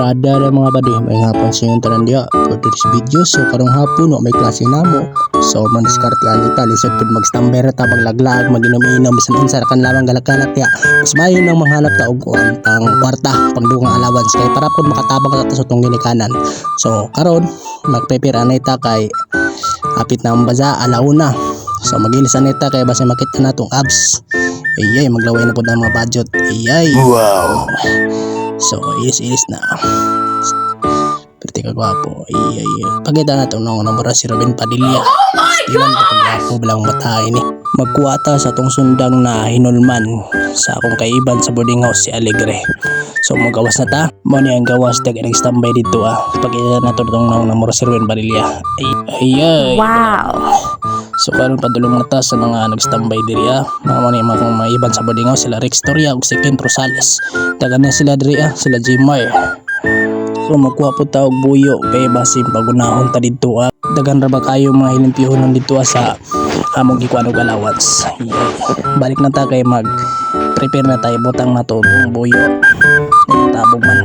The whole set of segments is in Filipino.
Ada mga badi, may hapon sa yung tanan dia for this video. So karong hapon no, may klase namo. So maniskarte alita lisod pud magstambay ra ta maglaglag maginom-inom bisan unsa ra kan lamang galak-galak ya. Mas mayo nang manghalap ta og kuan pang kwarta, pangdugang allowance kay para pud makatabang ta sa tong ginikanan. So karon mag-prepare anay ta kay apit na ang baza alauna. So magilis anay ta kay basta makita natong abs. Iyay maglaway na pud ang mga budget. Iyay. Wow. So ilis na. Pwede ka gwapo. Iyay. Pagkita na ito nung numero si Robin Padilla. Ilan ka pagwapo bilang mata ini. Magkuwata sa tong sundang na hinulman sa akong kaiban sa boarding house si Alegre. So magawas na ta. Mo ni ang gawas dag nag-standby dito Pagkita na ito nung numero si Robin Padilla. Iyay. Wow. So karon padulong na ta sa mga nagstambay diri mga mga iban sa boarding house sila Rex Toria ug si Ken Rosales. Dagan na sila diri sila Jimar. So magkuha po ta og buyo kay basin pagunahon ta didto dagan ra ba kayo mga hilimpyohon didto sa among gikuan og allowance. Balik na ta kay mag prepare na tayo butang na to ang buyo. Tabog man.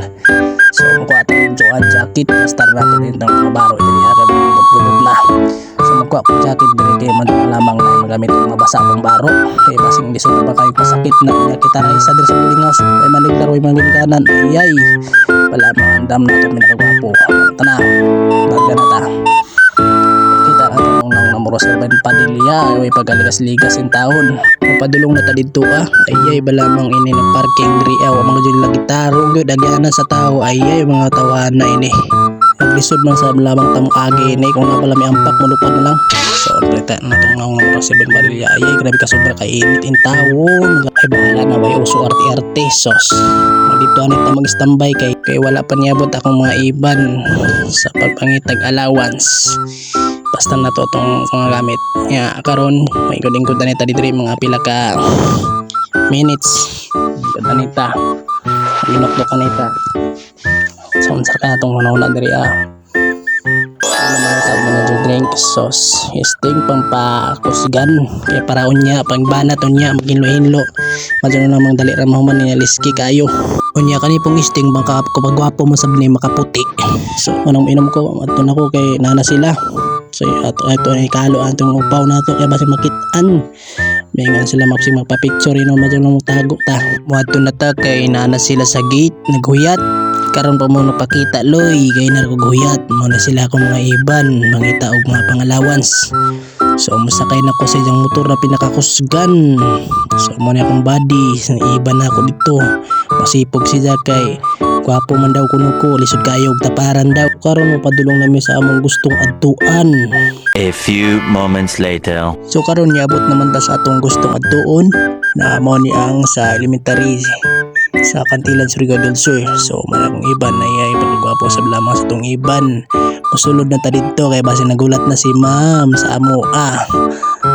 So magkuha ta og jacket star na to din ng mga baro diri mga so magkuha ko jacket diri kay man lamang na magamit ang mabasa akong baro kay basing lisod pa kayo pasakit na kita ra isa diri sa building house kay maligdar way mga ginikanan ayay wala maandam na ito minakagwapo tana bagga na ta kita na ito ng numero sa Robin Padilla way pagaligas-ligas in taon mapadulong na ta dito ayay balamang ini ng parking diri wa mga jud lagi tarong gyud agyanan sa tao ayay mga tawana ini maglisod man sa lamang tamo agi ni kung napala may ampak mulupad na lang. So preta na itong numero si Robin Padilla ayay grabe ka sobra kainit in tawon ay bahala na way uso arte-arte sos dito anit na mag-standby kay wala pa niabot akong mga iban sa pagpangitag allowance basta na to itong mga gamit karon may ikod-ingkod na nita dito mga pila ka minutes ikod na nita inoklo ka nita so unsar ka na itong manawala diri drink sauce isting pampakusgan kaya paraon niya pangbanat niya maginlo-hinlo madyo namang dali ra mahuman niya liski kayo unya kani pong isting bangka kapag gwapo mo sabni makaputi so anong inom ko adto nako kay nana sila so ato ay kalo atong upaw nato kay basi makitaan mingan sila magpa-picture madyo nang tago ta muadto na ta kay nana sila sa gate naghuyat karon pa mo napakita loy kay na ko guyat mo na sila akong mga iban mangita og mga pangallowance so musakay na ko sa iyang motor na pinakakusgan so mo na akong body sa iban na ako dito masipog siya kay gwapo man daw kuno ko lisod kayo og taparan daw karon mapadulong nami sa among gustong adtuan. A few moments later. So karon niabot naman ta sa atong gustong adtuon na mo ni ang sa elementary sa Kantilan Surigao del Sur. So maraming iban na iyay pagkagwapo sa lamang sa itong iban musulod na ta dito kay base nagulat na si ma'am sa amo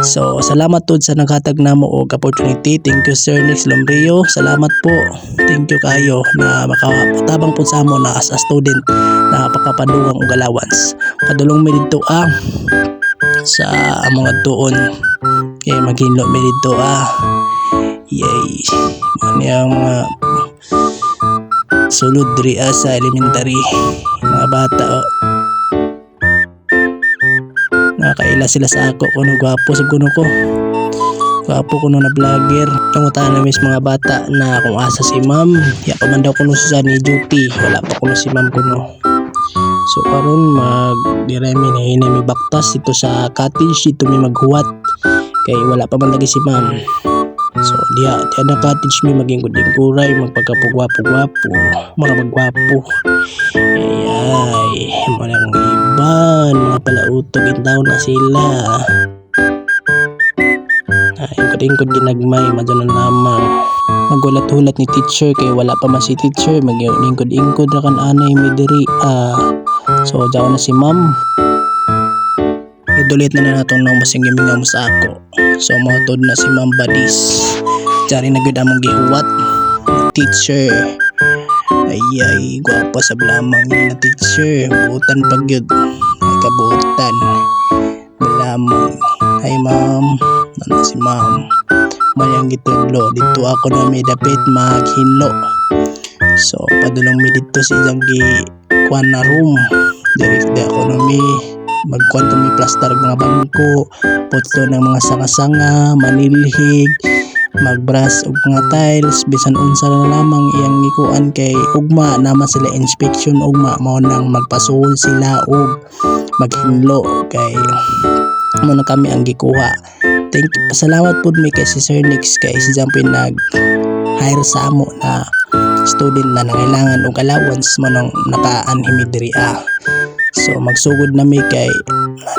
so salamattud sa naghatag namo og opportunity. Thank you Sir Nix Lombrio, salamat po, thank you kayo na makapatabang po sa amo na as a student na pagkapadugang og allowance padulong mi dito sa among adtuon kay maghinlo mi dito yay maniyang mga sulod diri sa elementary mga bata nakaila sila sa ako kuno gwapo sab kuno ko gwapo kuno na vlogger tungutan na mis mga bata na kung asa si ma'am ya pa man daw kuno sa ni duty wala pa kuno si ma'am kuno so karon mag diremi na ini baktas dito sa cottage dito mi maghuwat kay wala pa man lagi si ma'am. So dia na cottage mi maging kuray magpagkapugwapo-gwapo mga magwapo ayay malang iban mga palautog intaw na sila ingkod ginagmay madyo na lamang magulat-hulat ni teacher kay wala pa man si teacher mag-ingkod ra kan anay mi diri so jaw na si ma'am idulit na natong nang basing gimingaw mo sa ako so mautod na si Ma'am Badis jari na gud among gihuwat teacher ayay gwapa sa lamang ni na teacher buutan pag yun ay kabuutan balamang ay ma'am nana si ma'am mayang gitudlo dito ako na may dapit maghinlo So padulong mi dito si Janggi kuan na room direct the economy. Magkuan kami plaster ng mga bangko, putlo ng mga sanga-sanga, manilhig, magbras og mga tiles, bisan unsa na lamang iyang ikuan kay ugma naman sila inspection ugma mao nang magpasuol sila og maghinlo kay mo na kami ang gikuha. Thank you, pasalamat pud mi kay si Sir Nix kay si Jumpy nag hire sa amo na student na nangailangan og allowance mo nang naka-anhimi diri So magsugod na mi kay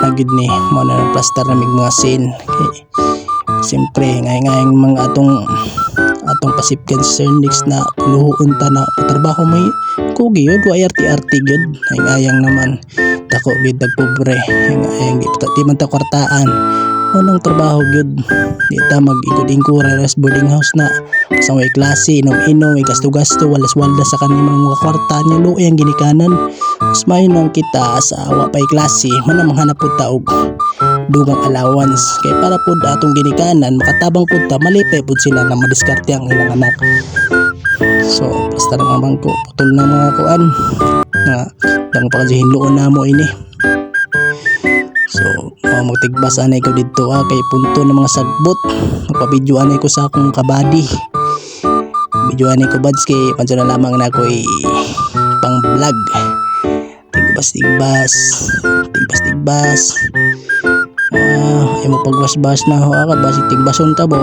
nagid ni mo na plaster na mig mga scene kay siyempre ngay-ngayang mga atong pasipkan si Sir Nix na luhuon ta na trabaho may kugi yun wa arti-arti gyud ngay-ngayang naman dako gid pobre ngay-ngayang di man ta kwartaan unang trabaho gyud di ta mag-ikot-ingkura ras boarding house na sa may klase inom-inom may gasto-gasto walas-walda sa kanimang mga kwarta nya luoy ang ginikanan mas mayon lang kita sa awa pay klase man manghanap pud ta og dugang allowance kay para pud atong ginikanan makatabang pud ta malipay pud sila na madiskarte ang ilang anak. So basta mga bangko putol na mga kuan na dang paghinloon namo ini. So magtigbas anay ko dito kay punto ng mga sagbot magpa-video anay ko sa akong kabady video anay ko bads kay pansa na lamang na ako pang vlog tigbas ay mo pagbas-bas na ho ka basi tigbason ta bo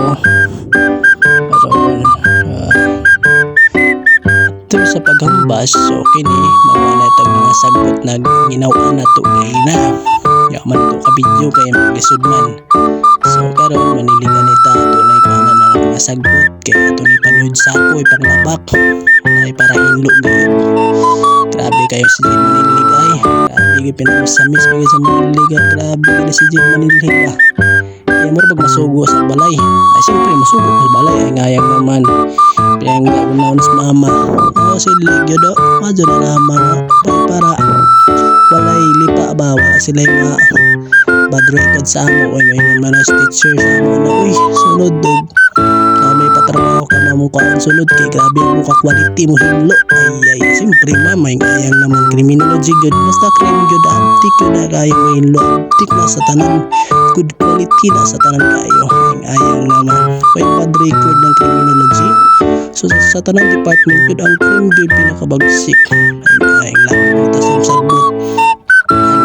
ito sa paghambas so kini mga itong mga sagbot na ginawa na to na yaman to ka video kay maglisod man so karon maniligan nita tunay ko na ng mga sagbot kay ato ni panood sa ako panglabak ay para hinlo gayud grabe kayo si Jim Manilig ay grabe kayo pinamasamis bagay sa Manilig grabe kayo si Jim Manilig kaya mo pag masugo sa balay ay siyempre masugo sa balay ay ngayang naman pinangga ko na unas mama si Ligyo do madyo na naman para walay lipa ba wala sila yung mga bad record sa amo may naman as teacher sa amo na uy sunod dog may patrabaho ka na mo kaon sunod kay grabe mo ka quality mo hinlo ay siyempre mamay ngayang naman criminology good basta crime good aptik yun na kayo mo hinlo aptik na sa tanan good quality na sa tanan kayo ngayang naman may bad record ng criminology so sa tanan department good ang crime good pinakabagsik ay ngayang lang tas yung sagbot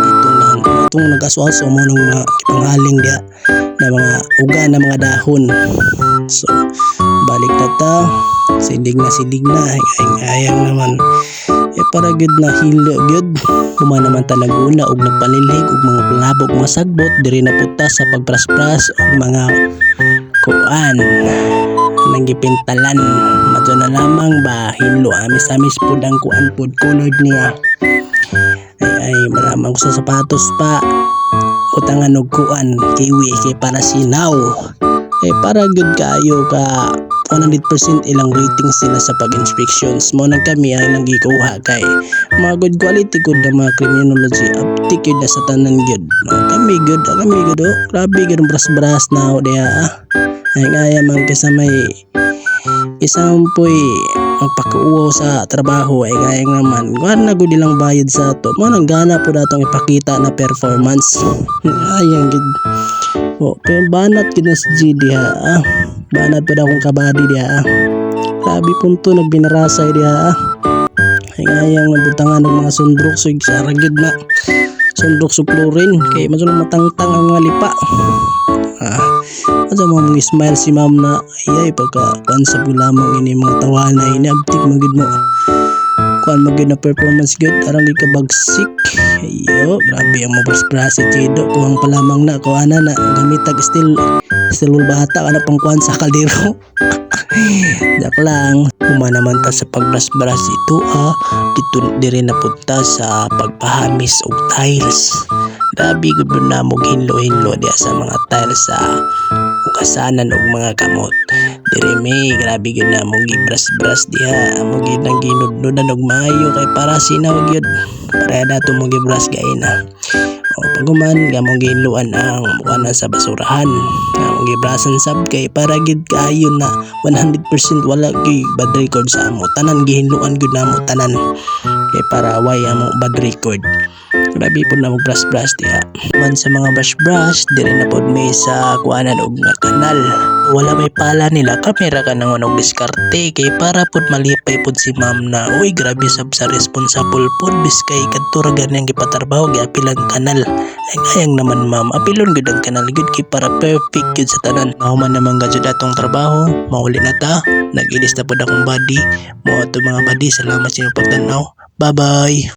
dito lang itong nag-aswaso mo ng mga panghaling dia na mga uga na mga dahon so balik na ta silig na ayang naman para good na hilo good kuma naman talaguna og nagpanilig og mga palabok mga sagbot diri na puta sa pagpraspras og mga kuan nang gipintalan madyo na lamang ba hilo amis pud ang kuan pud color niya ay maramang ko sa sapatos pa utangan og kuan kiwi kay para sinaw para good kayo ka 100% ilang rating sila sa pag-inspections mo nang kami ang ilang gikuha kay mga good quality good na mga criminology aptik yun na sa tanan good kami good grabe good bras na o diya ay ngaya man kasamay isang po'y magpakuuaw sa trabaho ay gayang naman kuhan na good ilang bayad sa ato mo nang gana po datong ipakita na performance ayang gid pero banat gid na si G diha banat po na akong kabady diha grabe punto nagbinarasay diha ay gayang nabutangan ng mga sundrok so saragid na sundrok sa chlorine kay masunod matangtang ang mga lipa asa mo mong smile si ma'am na ay pagka kuan sa lamang ini mga tawana ini abtik magid mo kuan magid na performance good arang ikabagsik ayo grabe ang mabras si Chido kuang palamang na kuana na gamitag still bata kana pang kuan sa kaldero dak lang kuma naman ta sa pagbras-bras ito dito diri na punta sa pagpahamis og tiles grabe gud na mo hinlo diya sa mga tiles sa ugasanan og mga kamot diri may grabe gud na mo gibras-bras diha mo gid nang ginudnudan og maayo kay para sinaw gyud para dato mo gibras gaina O paguman gamong gihinluan ang mukha sa basurahan. Ang gibrasan sab kay para gid kaayo na 100% wala gyud bad record sa amo. Tanan gihinluan gud namo tanan. Kay para way amo bad record. Grabe po na mag-brush diha. Man sa mga brush diri na pod may sa kuanan og nga kanal. Wala may pala nila kamera ka nang og diskarte kay para pod malipay pod si ma'am na uy grabe sab sa responsible pod biskay kadto ra ganang gipatrabaho giapil ang kanal. Ay ngayang naman ma'am apilon gud ang kanal gud kay para perfect gud sa tanan. Mahuman naman gud atong trabaho, mauli na ta. Nag-ilis na pod akong body. Mo ato mga body, salamat sa inyong pagtanaw. Bye-bye.